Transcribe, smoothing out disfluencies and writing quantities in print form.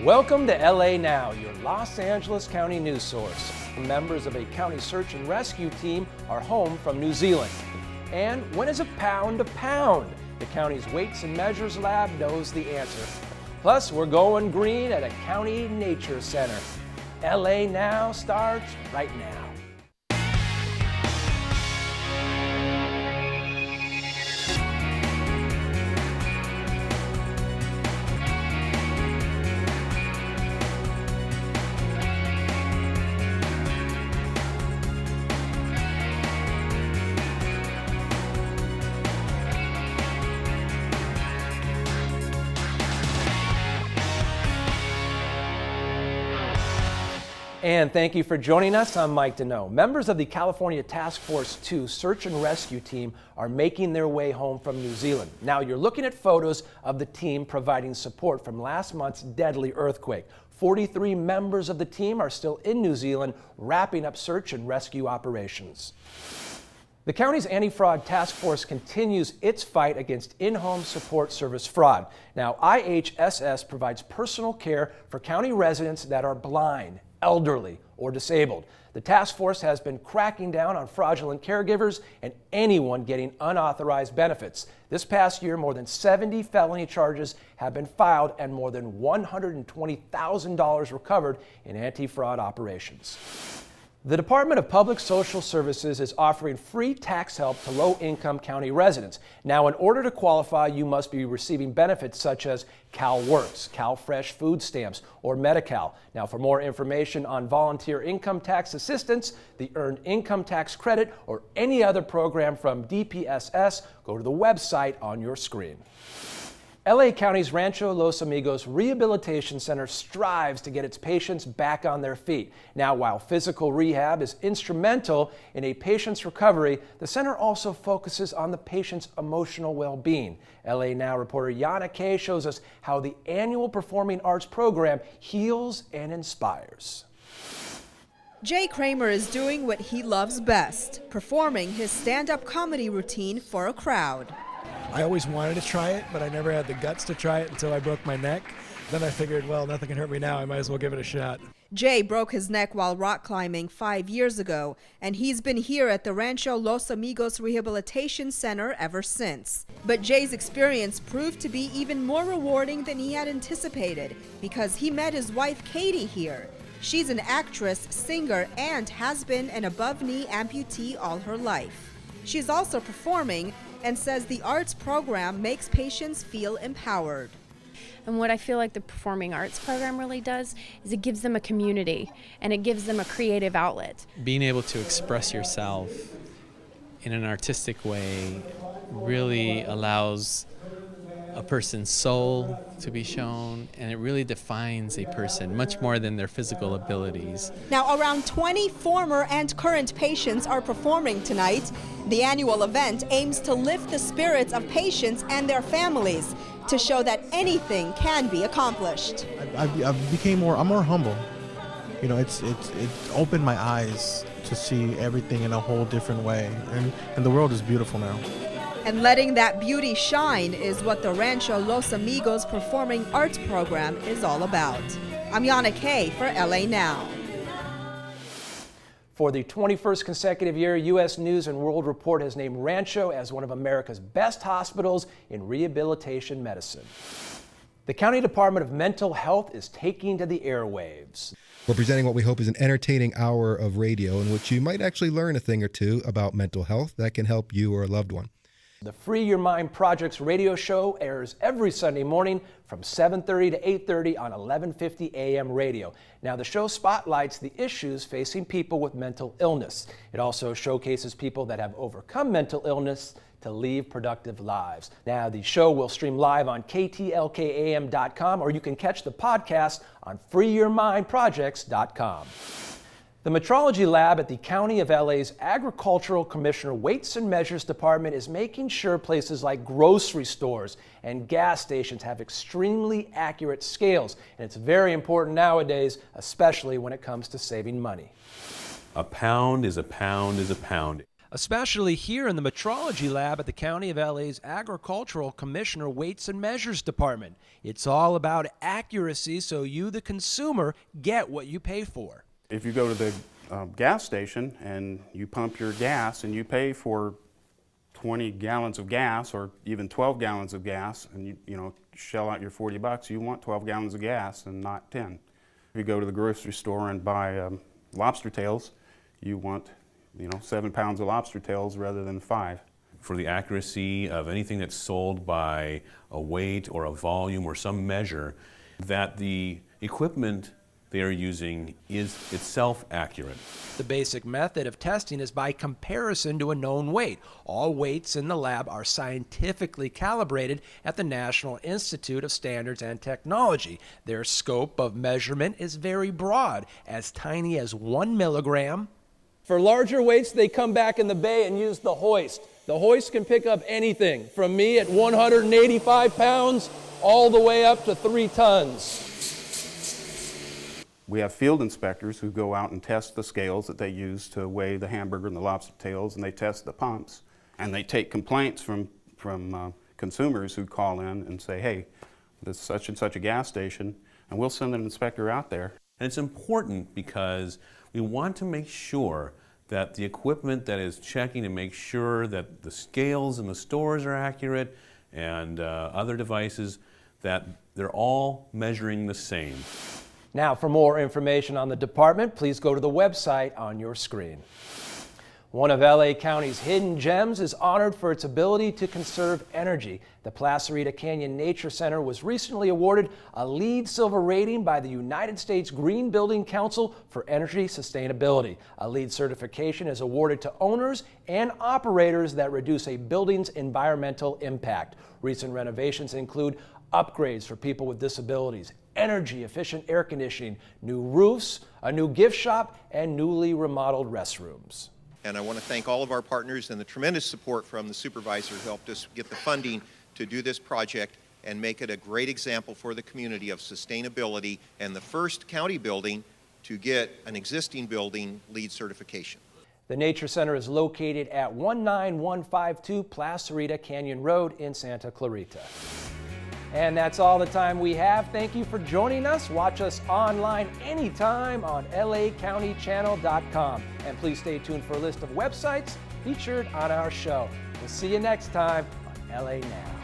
Welcome to LA Now, your Los Angeles County news source. Members of a county search and rescue team are home from New Zealand. And when is a pound a pound? The county's Weights and Measures Lab knows the answer. Plus, we're going green at a county nature center. LA Now starts right now. And thank you for joining us. I'm Mike Deneau. Members of the California Task Force 2 search and rescue team are making their way home from New Zealand. Now you're looking at photos of the team providing support from last month's deadly earthquake. 43 members of the team are still in New Zealand wrapping up search and rescue operations. The county's anti-fraud task force continues its fight against in-home support service fraud. Now, IHSS provides personal care for county residents that are blind, elderly, or disabled. The task force has been cracking down on fraudulent caregivers and anyone getting unauthorized benefits. This past year, more than 70 felony charges have been filed and more than $120,000 recovered in anti-fraud operations. The Department of Public Social Services is offering free tax help to low-income county residents. Now, in order to qualify, you must be receiving benefits such as CalWorks, CalFresh food stamps, or Medi-Cal. Now, for more information on volunteer income tax assistance, the Earned Income Tax Credit, or any other program from DPSS, go to the website on your screen. LA County's Rancho Los Amigos Rehabilitation Center strives to get its patients back on their feet. Now, while physical rehab is instrumental in a patient's recovery, the center also focuses on the patient's emotional well-being. LA Now reporter Yana Kay shows us how the annual performing arts program heals and inspires. Jay Kramer is doing what he loves best, performing his stand-up comedy routine for a crowd. I always wanted to try it, but I never had the guts to try it until I broke my neck. Then I figured, well, nothing can hurt me now. I might as well give it a shot. Jay broke his neck while rock climbing 5 years ago, and he's been here at the Rancho Los Amigos Rehabilitation Center ever since. But Jay's experience proved to be even more rewarding than he had anticipated because he met his wife, Katie, here. She's an actress, singer, and has been an above-knee amputee all her life. She's also performing and says the arts program makes patients feel empowered. And what I feel like the performing arts program really does is it gives them a community and it gives them a creative outlet. Being able to express yourself in an artistic way really allows a person's soul to be shown, and it really defines a person much more than their physical abilities. Now, around 20 former and current patients are performing tonight. The annual event aims to lift the spirits of patients and their families to show that anything can be accomplished. I'm more humble. You know, it opened my eyes to see everything in a whole different way, and the world is beautiful now. And letting that beauty shine is what the Rancho Los Amigos Performing Arts Program is all about. I'm Yana Kay for LA Now. For the 21st consecutive year, U.S. News and World Report has named Rancho as one of America's best hospitals in rehabilitation medicine. The County Department of Mental Health is taking to the airwaves. We're presenting what we hope is an entertaining hour of radio in which you might actually learn a thing or two about mental health that can help you or a loved one. The Free Your Mind Project's radio show airs every Sunday morning from 7:30 to 8:30 on 1150 AM radio. Now, the show spotlights the issues facing people with mental illness. It also showcases people that have overcome mental illness to lead productive lives. Now, the show will stream live on ktlkam.com, or you can catch the podcast on freeyourmindprojects.com. The Metrology Lab at the County of LA's Agricultural Commissioner Weights and Measures Department is making sure places like grocery stores and gas stations have extremely accurate scales. And it's very important nowadays, especially when it comes to saving money. A pound is a pound is a pound. especially here in the metrology lab at the County of LA's Agricultural Commissioner Weights and Measures Department. It's all about accuracy so you, the consumer, get what you pay for. If you go to the gas station and you pump your gas and you pay for 20 gallons of gas or even 12 gallons of gas, and you shell out your $40, you want 12 gallons of gas and not 10. If you go to the grocery store and buy lobster tails, you want 7 pounds of lobster tails rather than 5. For the accuracy of anything that's sold by a weight or a volume or some measure, that the equipment they are using is itself accurate. The basic method of testing is by comparison to a known weight. All weights in the lab are scientifically calibrated at the National Institute of Standards and Technology. Their scope of measurement is very broad, as tiny as 1 milligram. For larger weights, they come back in the bay and use the hoist. The hoist can pick up anything from me at 185 pounds all the way up to 3 tons. We have field inspectors who go out and test the scales that they use to weigh the hamburger and the lobster tails, and they test the pumps, and they take complaints from consumers who call in and say, hey, there's such and such a gas station, and we'll send an inspector out there. And it's important because we want to make sure that the equipment that is checking to make sure that the scales in the stores are accurate and other devices, that they're all measuring the same. Now, for more information on the department, please go to the website on your screen. One of LA County's hidden gems is honored for its ability to conserve energy. The Placerita Canyon Nature Center was recently awarded a LEED Silver rating by the United States Green Building Council for energy sustainability. A LEED certification is awarded to owners and operators that reduce a building's environmental impact. Recent renovations include upgrades for people with disabilities, energy-efficient air conditioning, new roofs, a new gift shop, and newly remodeled restrooms. And I want to thank all of our partners and the tremendous support from the supervisor who helped us get the funding to do this project and make it a great example for the community of sustainability and the first county building to get an existing building LEED certification. The Nature Center is located at 19152 Placerita Canyon Road in Santa Clarita. And that's all the time we have. Thank you for joining us. Watch us online anytime on lacountychannel.com. And please stay tuned for a list of websites featured on our show. We'll see you next time on LA Now.